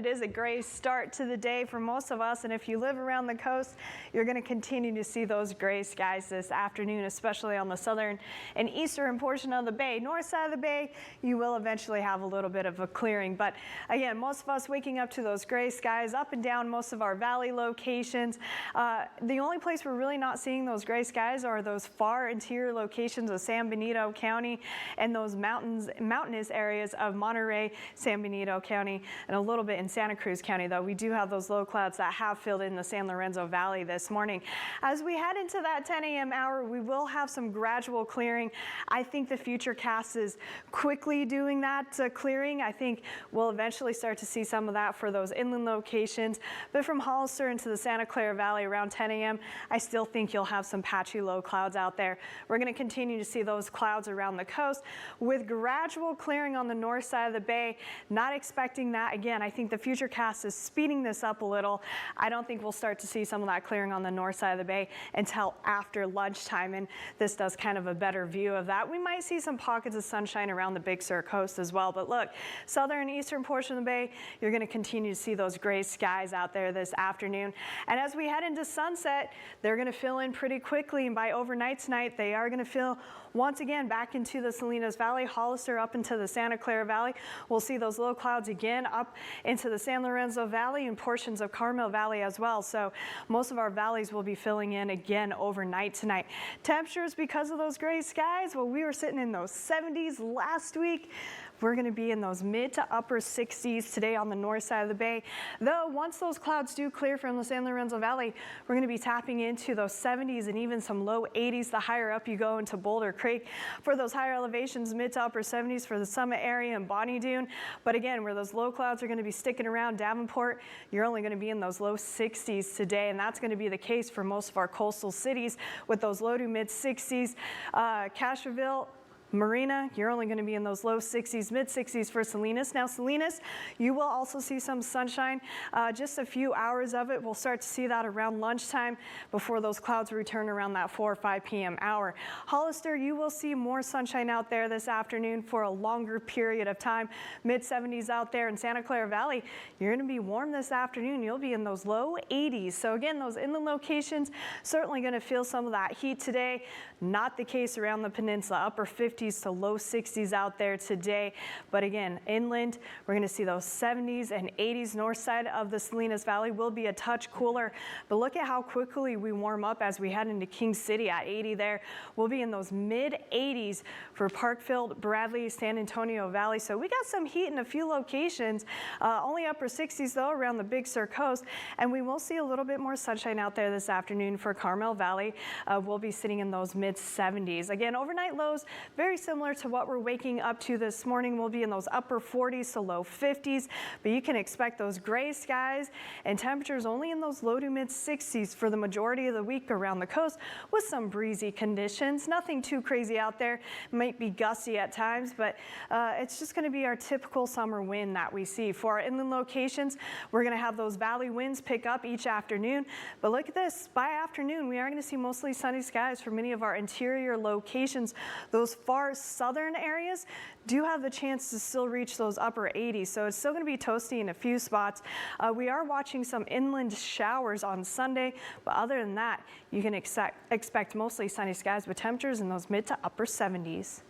It is a gray start to the day for most of us, and if you live around the coast, you're going to continue to see those gray skies this afternoon, especially on the southern and eastern portion of the bay. North side of the bay, you will eventually have a little bit of a clearing, but again, most of us waking up to those gray skies up and down most of our valley locations. The only place we're really not seeing those gray skies are those far interior locations of San Benito County and those mountainous areas of Monterey, San Benito County, and a little bit in Santa Cruz County, though we do have those low clouds that have filled in the San Lorenzo Valley this morning. As we head into that 10 a.m. hour, we will have some gradual clearing. I think the future cast is quickly doing that clearing. I think we'll eventually start to see some of that for those inland locations. But from Hollister into the Santa Clara Valley around 10 a.m., I still think you'll have some patchy low clouds out there. We're going to continue to see those clouds around the coast with gradual clearing on the north side of the bay. Not expecting that. Again, I think the future cast is speeding this up a little. I don't think we'll start to see some of that clearing on the north side of the bay until after lunchtime, and this does kind of a better view of that. We might see some pockets of sunshine around the Big Sur coast as well, but look, southern and eastern portion of the bay, you're going to continue to see those gray skies out there this afternoon. And as we head into sunset, they're going to fill in pretty quickly, and by overnight tonight, they are going to fill once again back into the Salinas Valley, Hollister up into the Santa Clara Valley. We'll see those low clouds again up into the San Lorenzo Valley and portions of Carmel Valley as well. So most of our valleys will be filling in again overnight tonight. Temperatures, because of those gray skies, well, we were sitting in those 70s last week. We're going to be in those mid to upper 60s today on the north side of the bay. Though once those clouds do clear from the San Lorenzo Valley, we're going to be tapping into those 70s and even some low 80s the higher up you go into Boulder Creek. For those higher elevations, mid to upper 70s for the Summit area and Bonnie Doon. But again, where those low clouds are going to be sticking around Davenport, you're only going to be in those low 60s today, and that's going to be the case for most of our coastal cities with those low to mid 60s. Castroville, Marina, you're only going to be in those low 60s, mid 60s for Salinas. Now Salinas, you will also see some sunshine, just a few hours of it. We'll start to see that around lunchtime before those clouds return around that 4 or 5 p.m. hour. Hollister, you will see more sunshine out there this afternoon for a longer period of time. Mid 70s out there in Santa Clara Valley. You're going to be warm this afternoon. You'll be in those low 80s. So again, those inland locations certainly going to feel some of that heat today. Not the case around the peninsula. Upper 50s to low 60s out there today. But again, inland, we're going to see those 70s and 80s. North side of the Salinas Valley will be a touch cooler. But look at how quickly we warm up as we head into King City at 80 there. We'll be in those mid 80s for Parkfield, Bradley, San Antonio Valley. So we got some heat in a few locations. Only upper 60s though around the Big Sur coast. And we will see a little bit more sunshine out there this afternoon for Carmel Valley. We'll be sitting in those mid 70s. Again, overnight lows very similar to what we're waking up to this morning. We'll be in those upper 40s to low 50s, but you can expect those gray skies and temperatures only in those low to mid 60s for the majority of the week around the coast with some breezy conditions. Nothing too crazy out there. Might be gusty at times, but it's just going to be our typical summer wind that we see. For our inland locations, we're going to have those valley winds pick up each afternoon, but look at this. By afternoon, we are going to see mostly sunny skies for many of our interior locations. Those far southern areas do have the chance to still reach those upper 80s, so it's still going to be toasty in a few spots. We are watching some inland showers on Sunday, but other than that, you can expect mostly sunny skies with temperatures in those mid to upper 70s.